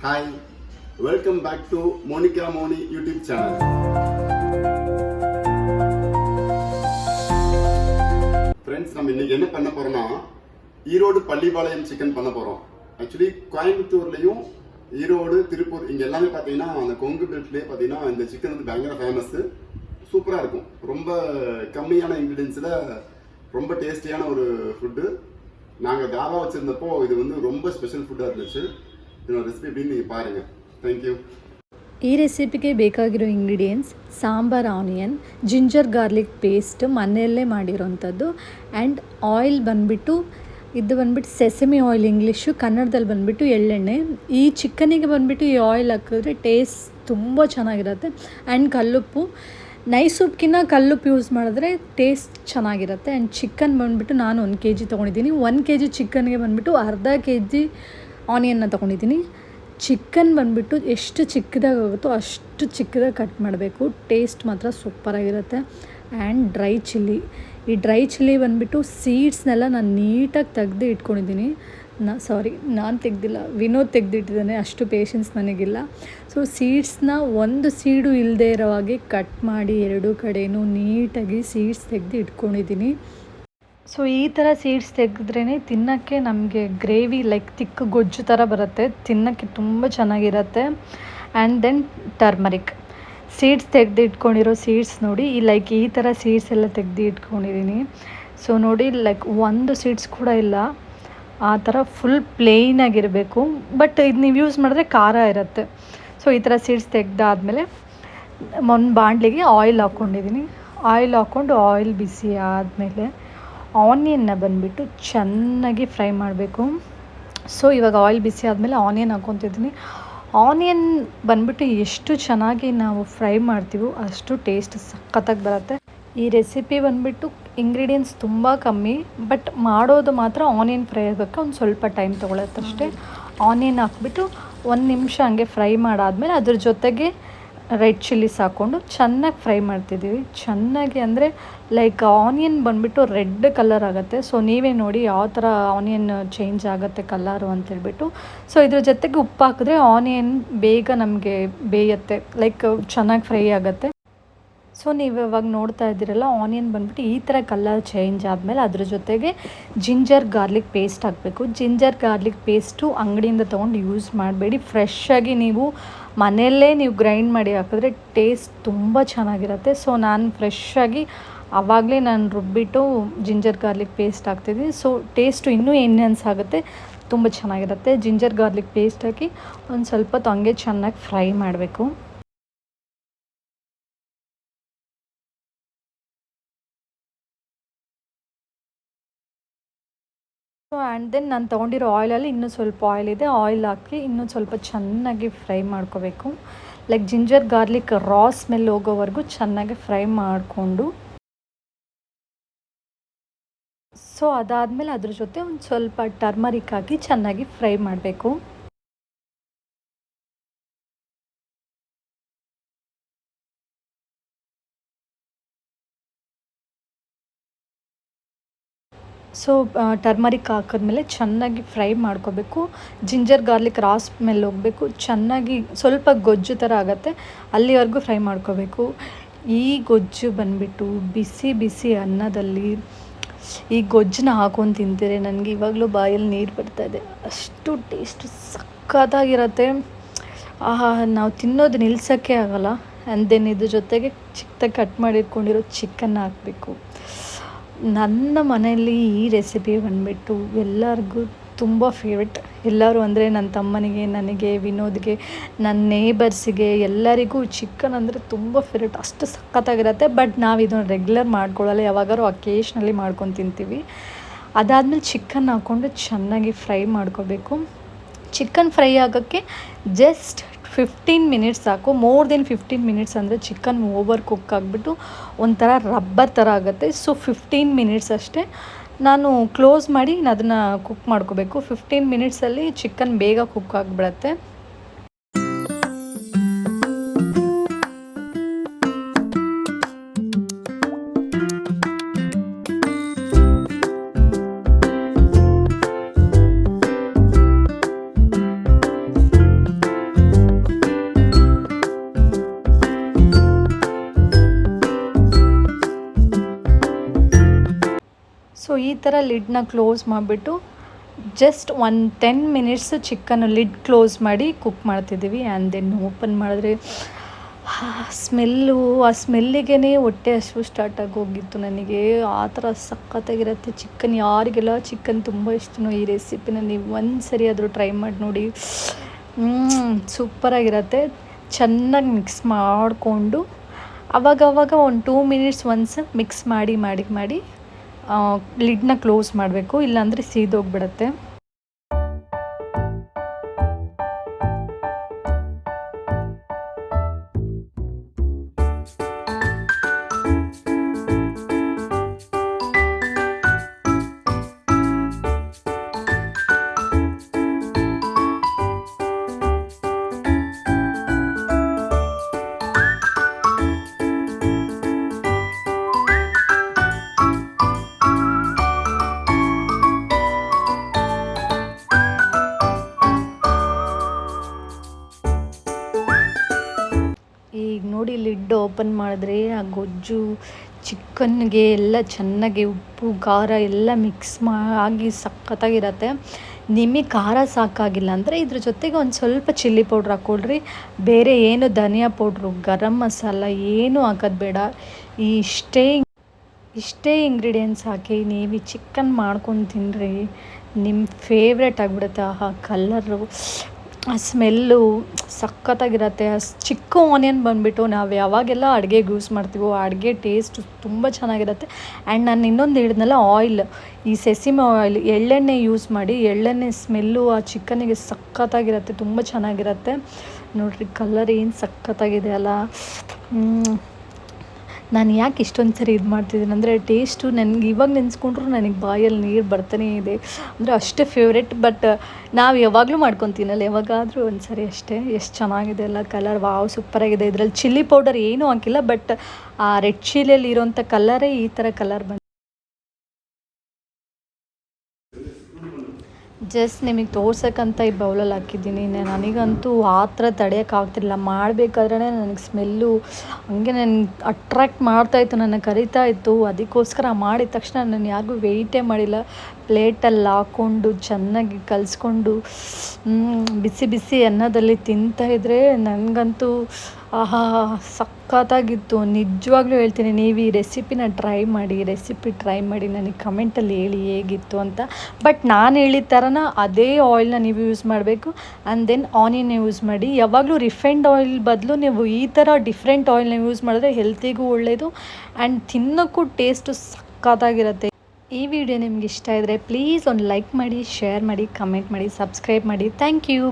Hi, welcome back to Monica Moni YouTube channel. Friends, நம்ம இன்னைக்கு என்ன பண்ண போறோம்னா ஈரோடு பள்ளிபாளையம் சிக்கன் பண்ண போறோம். ஆக்சுவலி கோயம்புத்தூர்லயும் ஈரோடு திருப்பூர் இங்க எல்லாமே பாத்தீங்கன்னா அந்த கொங்கு பெல்ட்லயே பாத்தீங்கன்னா இந்த சிக்கன் வந்து பயங்கர ஃபேமஸ். சூப்பரா இருக்கும். ரொம்ப கம்மியான இன்கிரிடியன்ஸ்ல ரொம்ப டேஸ்டியான ஒரு ஃபுட்டு. நாங்க தாவா வச்சிருந்தப்போ இது வந்து ரொம்ப ஸ்பெஷல் ஃபுட்டா இருந்துச்சு. ಇದನ್ನ ರೆಸಿಪಿ ನೀವು ಪಾರುங்க. Thank you. ಈ ರೆಸಿಪಿಗೆ ಬೇಕಾಗಿರೋ ingredients sambar onion, ginger garlic paste ಮನೆಯಲ್ಲೇ ಮಾಡಿರೋಂಥದ್ದು, ಆ್ಯಂಡ್ ಆಯಿಲ್ ಬಂದುಬಿಟ್ಟು ಇದು ಬಂದುಬಿಟ್ಟು ಸೆಸಮಿ ಆಯಿಲ್ ಇಂಗ್ಲೀಷು, ಕನ್ನಡದಲ್ಲಿ ಬಂದುಬಿಟ್ಟು ಎಳ್ಳೆಣ್ಣೆ. ಈ ಚಿಕನಿಗೆ ಬಂದುಬಿಟ್ಟು ಈ ಆಯಿಲ್ ಹಾಕಿದ್ರೆ ಟೇಸ್ಟ್ ತುಂಬ ಚೆನ್ನಾಗಿರುತ್ತೆ. ಆ್ಯಂಡ್ ಕಲ್ಲುಪ್ಪು, ನೈಸ್ ಉಪ್ಪಿನ ಕಲ್ಲುಪ್ಪು ಯೂಸ್ ಮಾಡಿದ್ರೆ ಟೇಸ್ಟ್ ಚೆನ್ನಾಗಿರುತ್ತೆ. ಆ್ಯಂಡ್ ಚಿಕನ್ ಬಂದುಬಿಟ್ಟು ನಾನು 1 kg ತೊಗೊಂಡಿದ್ದೀನಿ. 1 kg ಚಿಕನ್ಗೆ ಬಂದುಬಿಟ್ಟು ಅರ್ಧ kg ಆನಿಯನ್ನ ತೊಗೊಂಡಿದ್ದೀನಿ. ಚಿಕನ್ ಬಂದುಬಿಟ್ಟು ಎಷ್ಟು ಚಿಕ್ಕದಾಗುತ್ತೋ ಅಷ್ಟು ಚಿಕ್ಕದಾಗಿ ಕಟ್ ಮಾಡಬೇಕು. ಟೇಸ್ಟ್ ಮಾತ್ರ ಸೂಪರಾಗಿರುತ್ತೆ. ಆ್ಯಂಡ್ ಡ್ರೈ ಚಿಲ್ಲಿ, ಈ ಡ್ರೈ ಚಿಲ್ಲಿ ಬಂದುಬಿಟ್ಟು ಸೀಡ್ಸ್ನೆಲ್ಲ ನಾನು ನೀಟಾಗಿ ತೆಗೆದು ಇಟ್ಕೊಂಡಿದ್ದೀನಿ. ನಾನು ತೆಗೆದಿಲ್ಲ, ವಿನೋದ್ ತೆಗೆದಿಟ್ಟಿದ್ದಾನೆ, ಅಷ್ಟು ಪೇಷನ್ಸ್ ನನಗಿಲ್ಲ. ಸೊ ಸೀಡ್ಸ್ನ ಒಂದು ಸೀಡು ಇಲ್ಲದೆ ಇರೋ ಹಾಗೆ ಕಟ್ ಮಾಡಿ ಎರಡೂ ಕಡೆಯೂ ನೀಟಾಗಿ ಸೀಡ್ಸ್ ತೆಗೆದು ಇಟ್ಕೊಂಡಿದ್ದೀನಿ. ಸೊ ಈ ಥರ ಸೀಡ್ಸ್ ತೆಗೆದ್ರೇ ತಿನ್ನೋಕ್ಕೆ ನಮಗೆ ಗ್ರೇವಿ ಲೈಕ್ ತಿಕ್ಕ ಗೊಜ್ಜು ಥರ ಬರುತ್ತೆ, ತಿನ್ನೋಕ್ಕೆ ತುಂಬ ಚೆನ್ನಾಗಿರುತ್ತೆ. ಆ್ಯಂಡ್ ದೆನ್ ಟರ್ಮರಿಕ್ ಸೀಡ್ಸ್ ತೆಗೆದು ಇಟ್ಕೊಂಡಿರೋ ಸೀಡ್ಸ್ ನೋಡಿ, ಲೈಕ್ ಈ ಥರ ಸೀಡ್ಸ್ ಎಲ್ಲ ತೆಗೆದು ಇಟ್ಕೊಂಡಿದ್ದೀನಿ. ಸೊ ನೋಡಿ, ಲೈಕ್ ಒಂದು ಸೀಡ್ಸ್ ಕೂಡ ಇಲ್ಲ, ಆ ಥರ ಫುಲ್ ಪ್ಲೇನಾಗಿರಬೇಕು. ಬಟ್ ಇದು ನೀವು ಯೂಸ್ ಮಾಡಿದ್ರೆ ಖಾರ ಇರುತ್ತೆ. ಸೊ ಈ ಥರ ಸೀಡ್ಸ್ ತೆಗೆದಾದ್ಮೇಲೆ ಒಂದು ಬಾಣಲಿಗೆ ಆಯಿಲ್ ಹಾಕ್ಕೊಂಡಿದ್ದೀನಿ. ಆಯಿಲ್ ಹಾಕ್ಕೊಂಡು ಆಯಿಲ್ ಬಿಸಿ ಆದಮೇಲೆ ಆನಿಯನ್ನ ಬಂದುಬಿಟ್ಟು ಚೆನ್ನಾಗಿ ಫ್ರೈ ಮಾಡಬೇಕು. ಸೊ ಇವಾಗ ಆಯಿಲ್ ಬಿಸಿ ಆದಮೇಲೆ ಆನಿಯನ್ ಹಾಕ್ಕೊತಿದ್ದೀನಿ. ಆನಿಯನ್ ಬಂದುಬಿಟ್ಟು ಎಷ್ಟು ಚೆನ್ನಾಗಿ ನಾವು ಫ್ರೈ ಮಾಡ್ತೀವೋ ಅಷ್ಟು ಟೇಸ್ಟ್ ಸಖತ್ತಾಗಿ ಬರುತ್ತೆ. ಈ ರೆಸಿಪಿ ಬಂದುಬಿಟ್ಟು ಇಂಗ್ರೀಡಿಯೆಂಟ್ಸ್ ತುಂಬ ಕಮ್ಮಿ, ಬಟ್ ಮಾಡೋದು ಮಾತ್ರ ಆನಿಯನ್ ಫ್ರೈ ಆಗೋಕ್ಕೆ ಒಂದು ಸ್ವಲ್ಪ ಟೈಮ್ ತೊಗೊಳತ್ತಷ್ಟೇ. ಆನಿಯನ್ ಹಾಕ್ಬಿಟ್ಟು 1 ನಿಮಿಷ ಹಂಗೆ ಫ್ರೈ ಮಾಡಾದಮೇಲೆ ಅದ್ರ ಜೊತೆಗೆ ರೆಡ್ ಚಿಲ್ಲೀಸ್ ಹಾಕ್ಕೊಂಡು ಚೆನ್ನಾಗಿ ಫ್ರೈ ಮಾಡ್ತಿದ್ದೀವಿ. ಚೆನ್ನಾಗಿ ಅಂದರೆ ಲೈಕ್ ಆನಿಯನ್ ಬಂದುಬಿಟ್ಟು ರೆಡ್ ಕಲರ್ ಆಗುತ್ತೆ. ಸೊ ನೀವೇ ನೋಡಿ ಯಾವ ಥರ ಆನಿಯನ್ ಚೇಂಜ್ ಆಗುತ್ತೆ ಕಲರು ಅಂತೇಳ್ಬಿಟ್ಟು. ಸೊ ಇದ್ರ ಜೊತೆಗೆ ಉಪ್ಪು ಹಾಕಿದ್ರೆ ಆನಿಯನ್ ಬೇಗ ನಮಗೆ ಬೇಯುತ್ತೆ, ಲೈಕ್ ಚೆನ್ನಾಗಿ ಫ್ರೈ ಆಗುತ್ತೆ. ಸೊ ನೀವು ಇವಾಗ ನೋಡ್ತಾ ಇದ್ದೀರಲ್ಲ, ಆನಿಯನ್ ಬಂದುಬಿಟ್ಟು ಈ ಥರ ಕಲರ್ ಚೇಂಜ್ ಆದಮೇಲೆ ಅದ್ರ ಜೊತೆಗೆ ಜಿಂಜರ್ ಗಾರ್ಲಿಕ್ ಪೇಸ್ಟ್ ಹಾಕಬೇಕು. ಜಿಂಜರ್ ಗಾರ್ಲಿಕ್ ಪೇಸ್ಟು ಅಂಗಡಿಯಿಂದ ತೊಗೊಂಡು ಯೂಸ್ ಮಾಡಬೇಡಿ. ಫ್ರೆಶ್ಶಾಗಿ ನೀವು ಮನೆಯಲ್ಲೇ ನೀವು ಗ್ರೈಂಡ್ ಮಾಡಿ ಹಾಕಿದ್ರೆ ಟೇಸ್ಟ್ ತುಂಬ ಚೆನ್ನಾಗಿರುತ್ತೆ. ಸೊ ನಾನು ಫ್ರೆಶ್ಶಾಗಿ ಆವಾಗಲೇ ನಾನು ರುಬ್ಬಿಟ್ಟು ಜಿಂಜರ್ ಗಾರ್ಲಿಕ್ ಪೇಸ್ಟ್ ಹಾಕ್ತಿದ್ದೀನಿ. ಸೊ ಟೇಸ್ಟು ಇನ್ನೂ ಎನ್ಹಾನ್ಸ್ ಆಗುತ್ತೆ, ತುಂಬ ಚೆನ್ನಾಗಿರುತ್ತೆ. ಜಿಂಜರ್ ಗಾರ್ಲಿಕ್ ಪೇಸ್ಟ್ ಹಾಕಿ ಒಂದು ಸ್ವಲ್ಪ ಹೊತ್ತು ಹಂಗೆ ಚೆನ್ನಾಗಿ ಫ್ರೈ ಮಾಡಬೇಕು. ಆ್ಯಂಡ್ ದೆನ್ ನಾನು ತೊಗೊಂಡಿರೋ ಆಯಿಲಲ್ಲಿ ಇನ್ನೂ ಸ್ವಲ್ಪ ಆಯಿಲ್ ಇದೆ, ಆಯಿಲ್ ಹಾಕಿ ಇನ್ನೂ ಸ್ವಲ್ಪ ಚೆನ್ನಾಗಿ ಫ್ರೈ ಮಾಡ್ಕೋಬೇಕು. ಲೈಕ್ ಜಿಂಜರ್ ಗಾರ್ಲಿಕ್ ರಾ ಸ್ಮೆಲ್ ಹೋಗೋವರೆಗೂ ಚೆನ್ನಾಗಿ ಫ್ರೈ ಮಾಡಿಕೊಂಡು, ಸೊ ಅದಾದಮೇಲೆ ಅದ್ರ ಜೊತೆ ಒಂದು ಸ್ವಲ್ಪ ಟರ್ಮರಿಕ್ ಹಾಕಿ ಚೆನ್ನಾಗಿ ಫ್ರೈ ಮಾಡಬೇಕು. ಸೊ ಟರ್ಮರಿಕ್ ಹಾಕಿದ್ಮೇಲೆ ಚೆನ್ನಾಗಿ ಫ್ರೈ ಮಾಡ್ಕೋಬೇಕು. ಜಿಂಜರ್ ಗಾರ್ಲಿಕ್ ರಾ ಸ್ಮೆಲ್ ಹೋಗಬೇಕು, ಚೆನ್ನಾಗಿ ಸ್ವಲ್ಪ ಗೊಜ್ಜು ಥರ ಆಗುತ್ತೆ, ಅಲ್ಲಿವರೆಗೂ ಫ್ರೈ ಮಾಡ್ಕೋಬೇಕು. ಈ ಗೊಜ್ಜು ಬಂದುಬಿಟ್ಟು ಬಿಸಿ ಬಿಸಿ ಅನ್ನದಲ್ಲಿ ಈ ಗೊಜ್ಜನ್ನ ಹಾಕೊಂಡು ತಿಂತೀರಿ, ನನಗೆ ಇವಾಗಲೂ ಬಾಯಲ್ಲಿ ನೀರು ಬರ್ತಾಯಿದೆ, ಅಷ್ಟು ಟೇಸ್ಟು ಸಖತ್ತಾಗಿರುತ್ತೆ. ನಾವು ತಿನ್ನೋದು ನಿಲ್ಸೋಕ್ಕೆ ಆಗೋಲ್ಲ. ಆ್ಯಂಡ್ ದೆನ್ ಇದ್ರ ಜೊತೆಗೆ ಚಿಕ್ಕದಾಗಿ ಕಟ್ ಮಾಡಿಟ್ಕೊಂಡಿರೋ ಚಿಕನ್ನ ಹಾಕಬೇಕು. ನನ್ನ ಮನೆಯಲ್ಲಿ ಈ ರೆಸಿಪಿ ಬಂದುಬಿಟ್ಟು ಎಲ್ಲರಿಗೂ ತುಂಬ ಫೇವ್ರೆಟ್. ಎಲ್ಲರೂ ಅಂದರೆ ನನ್ನ ತಮ್ಮನಿಗೆ, ನನಗೆ, ವಿನೋದ್ಗೆ, ನನ್ನ ನೇಬರ್ಸಿಗೆ ಎಲ್ಲರಿಗೂ ಚಿಕನ್ ಅಂದರೆ ತುಂಬ ಫೇವ್ರೆಟ್, ಅಷ್ಟು ಸಖತ್ತಾಗಿರುತ್ತೆ. ಬಟ್ ನಾವು ಇದನ್ನು ರೆಗ್ಯುಲರ್ ಮಾಡ್ಕೊಳ್ಳಲ್ಲ, ಯಾವಾಗಾದ್ರೂ ಅಕೇಶ್ನಲ್ಲಿ ಮಾಡ್ಕೊಂಡು ತಿಂತೀವಿ. ಅದಾದಮೇಲೆ ಚಿಕನ್ ಹಾಕ್ಕೊಂಡು ಚೆನ್ನಾಗಿ ಫ್ರೈ ಮಾಡ್ಕೋಬೇಕು. ಚಿಕನ್ ಫ್ರೈ ಆಗೋಕ್ಕೆ ಜಸ್ಟ್ 15 ಮಿನಿಟ್ಸ್ ಸಾಕು. ಮೋರ್ ದೆನ್ 15 ಮಿನಿಟ್ಸ್ ಅಂದರೆ ಚಿಕನ್ ಓವರ್ ಕುಕ್ ಆಗಿಬಿಟ್ಟು ಒಂಥರ ರಬ್ಬರ್ ಥರ ಆಗುತ್ತೆ. ಸೊ 15 ಮಿನಿಟ್ಸ್ ಅಷ್ಟೇ ನಾನು ಕ್ಲೋಸ್ ಮಾಡಿ ಅದನ್ನು ಕುಕ್ ಮಾಡ್ಕೋಬೇಕು. 15 ಮಿನಿಟ್ಸಲ್ಲಿ ಚಿಕನ್ ಬೇಗ ಕುಕ್ ಆಗಿಬಿಡತ್ತೆ. ಥರ ಲಿಡ್ನ ಕ್ಲೋಸ್ ಮಾಡಿಬಿಟ್ಟು just 10 minutes chicken lid close ಮಾಡಿ ಕುಕ್ ಮಾಡ್ತಿದ್ದೀವಿ. ಆ್ಯಂಡ್ ದೆನ್ ಓಪನ್ ಮಾಡಿದ್ರೆ ಸ್ಮೆಲ್ಲು, ಆ ಸ್ಮೆಲ್ಲಿಗೆ ಹೊಟ್ಟೆ ಹಸಿವು ಸ್ಟಾರ್ಟ್ ಆಗಿ ಹೋಗಿತ್ತು ನನಗೆ. ಆ ಥರ ಸಖತ್ತಾಗಿರುತ್ತೆ ಚಿಕನ್. ಯಾರಿಗೆಲ್ಲ ಚಿಕನ್ ತುಂಬ ಇಷ್ಟನೋ ಈ ರೆಸಿಪಿನ ನೀವು ಒಂದು ಸರಿ ಆದರೂ ಟ್ರೈ ಮಾಡಿ ನೋಡಿ. ಸೂಪರಾಗಿರುತ್ತೆ. ಚೆನ್ನಾಗಿ ಮಿಕ್ಸ್ ಮಾಡಿಕೊಂಡು ಅವಾಗವಾಗ ಒಂದು 2 ಮಿನಿಟ್ಸ್ ಒನ್ಸ್ ಮಿಕ್ಸ್ ಮಾಡಿ ಲಿಡ್ನ ಕ್ಲೋಸ್ ಮಾಡಬೇಕು, ಇಲ್ಲಾಂದರೆ ಸೀದೋಗ್ಬಿಡುತ್ತೆ. ಈಗ ನೋಡಿ ಲಿಡ್ ಓಪನ್ ಮಾಡಿದ್ರೆ ಆ ಗೊಜ್ಜು ಚಿಕನ್ಗೆ ಎಲ್ಲ ಚೆನ್ನಾಗಿ ಉಪ್ಪು ಖಾರ ಎಲ್ಲ ಮಿಕ್ಸ್ ಆಗಿ ಸಖತ್ತಾಗಿರತ್ತೆ. ನಿಮಗೆ ಖಾರ ಸಾಕಾಗಿಲ್ಲ ಅಂದರೆ ಇದ್ರ ಜೊತೆಗೆ ಒಂದು ಸ್ವಲ್ಪ ಚಿಲ್ಲಿ ಪೌಡ್ರ್ ಹಾಕ್ಕೊಳ್ರಿ. ಬೇರೆ ಏನು ಧನಿಯಾ ಪೌಡ್ರು, ಗರಂ ಮಸಾಲ ಏನೂ ಹಾಕೋದು ಬೇಡ. ಇಷ್ಟೇ ಇಂಗ್ರೀಡಿಯೆಂಟ್ಸ್ ಹಾಕಿ ನೀವು ಚಿಕನ್ ಮಾಡ್ಕೊಂಡು ತಿನ್ನಿರಿ, ನಿಮ್ಮ ಫೇವ್ರೆಟ್ ಆಗಿಬಿಡುತ್ತೆ. ಆ ಕಲರು, ಆ ಸ್ಮೆಲ್ಲು ಸಖತ್ತಾಗಿರತ್ತೆ. ಚಿಕ್ಕ ಆನಿಯನ್ ಬಂದುಬಿಟ್ಟು ನಾವು ಯಾವಾಗೆಲ್ಲ ಅಡುಗೆಗೆ ಯೂಸ್ ಮಾಡ್ತೀವೋ ಆ ಅಡುಗೆ ಟೇಸ್ಟ್ ತುಂಬ ಚೆನ್ನಾಗಿರುತ್ತೆ. ಆ್ಯಂಡ್ ನಾನು ಇನ್ನೊಂದು ಹೇಳಿದ್ನಲ್ಲ ಆಯಿಲ್, ಈ ಸೆಸಿಮೆ ಆಯಿಲ್, ಎಳ್ಳೆಣ್ಣೆ ಯೂಸ್ ಮಾಡಿ. ಎಳ್ಳೆಣ್ಣೆ ಸ್ಮೆಲ್ಲು ಆ ಚಿಕನಿಗೆ ಸಖತ್ತಾಗಿರುತ್ತೆ, ತುಂಬ ಚೆನ್ನಾಗಿರುತ್ತೆ. ನೋಡಿರಿ ಕಲರ್ ಏನು ಸಖತ್ತಾಗಿದೆ ಅಲ್ಲ. ನಾನು ಯಾಕೆ ಇಷ್ಟೊಂದು ಸರಿ ಇದು ಮಾಡ್ತಿದ್ದೀನಿ ಅಂದರೆ ಟೇಸ್ಟು ನನಗೆ ಇವಾಗ ನೆನೆಸ್ಕೊಂಡ್ರು ನನಗೆ ಬಾಯಲ್ಲಿ ನೀರು ಬರ್ತಾನೇ ಇದೆ. ಅಂದರೆ ಅಷ್ಟೇ ಫೇವ್ರೆಟ್. ಬಟ್ ನಾವು ಯಾವಾಗಲೂ ಮಾಡ್ಕೊತೀನಲ್ಲ, ಯಾವಾಗಾದರೂ ಒಂದು ಸರಿ ಅಷ್ಟೇ. ಎಷ್ಟು ಚೆನ್ನಾಗಿದೆ ಅಲ್ಲ ಕಲರ್. ವಾವ್, ಸೂಪರಾಗಿದೆ. ಇದರಲ್ಲಿ ಚಿಲ್ಲಿ ಪೌಡರ್ ಏನೂ ಹಾಕಿಲ್ಲ, ಬಟ್ ಆ ರೆಡ್ ಚಿಲ್ಲಿಯಲ್ಲಿ ಇರೋಂಥ ಕಲರೇ ಈ ಥರ ಕಲರ್ ಬಂದು ಜಸ್ಟ್ ನಿಮಗೆ ತೋರ್ಸೋಕ್ಕಂತ ಈ ಬೌಲಲ್ಲಿ ಹಾಕಿದ್ದೀನಿ. ನನಗಂತೂ ಆ ಥರ ತಡೆಯೋಕ್ಕಾಗ್ತಿಲ್ಲ. ಮಾಡಬೇಕಾದ್ರೆ ನನಗೆ ಸ್ಮೆಲ್ಲು ಹಂಗೆ ನನಗೆ ಅಟ್ರ್ಯಾಕ್ಟ್ ಮಾಡ್ತಾಯಿತ್ತು, ನನ್ನ ಕರಿತಾ ಇತ್ತು. ಅದಕ್ಕೋಸ್ಕರ ಮಾಡಿದ ತಕ್ಷಣ ನಾನು ಯಾರಿಗೂ ವೆಯ್ಟೇ ಮಾಡಿಲ್ಲ. ಪ್ಲೇಟಲ್ಲಿ ಹಾಕ್ಕೊಂಡು ಚೆನ್ನಾಗಿ ಕಲಿಸ್ಕೊಂಡು ಬಿಸಿ ಬಿಸಿ ಅನ್ನದಲ್ಲಿ ತಿಂತಾಯಿದ್ರೆ ನನಗಂತೂ ಆಹಾ ಸಖತ್ತಾಗಿತ್ತು. ನಿಜವಾಗ್ಲೂ ಹೇಳ್ತೀನಿ, ನೀವು ಈ ರೆಸಿಪಿ ಟ್ರೈ ಮಾಡಿ ನನಗೆ ಕಮೆಂಟಲ್ಲಿ ಹೇಳಿ ಹೇಗಿತ್ತು ಅಂತ. ಬಟ್ ನಾನು ಹೇಳಿದ ಥರನ ಅದೇ ಆಯಿಲ್ನ ನೀವು ಯೂಸ್ ಮಾಡಬೇಕು. ಆ್ಯಂಡ್ ದೆನ್ ಆನಿಯನ್ ಯೂಸ್ ಮಾಡಿ. ಯಾವಾಗಲೂ ರಿಫೈನ್ಡ್ ಆಯಿಲ್ ಬದಲು ನೀವು ಈ ಥರ ಡಿಫ್ರೆಂಟ್ ಆಯಿಲ್ನ ಯೂಸ್ ಮಾಡಿದ್ರೆ ಹೆಲ್ತಿಗೂ ಒಳ್ಳೆಯದು ಆ್ಯಂಡ್ ತಿನ್ನೋಕ್ಕೂ ಟೇಸ್ಟು ಸಖತ್ತಾಗಿರುತ್ತೆ. ಈ ವಿಡಿಯೋ ನಿಮ್ಗೆ ಇಷ್ಟ ಇದ್ದರೆ ಪ್ಲೀಸ್ ಒಂದು ಲೈಕ್ ಮಾಡಿ, ಶೇರ್ ಮಾಡಿ, ಕಮೆಂಟ್ ಮಾಡಿ, ಸಬ್ಸ್ಕ್ರೈಬ್ ಮಾಡಿ. Thank you. ಬಾಯ್.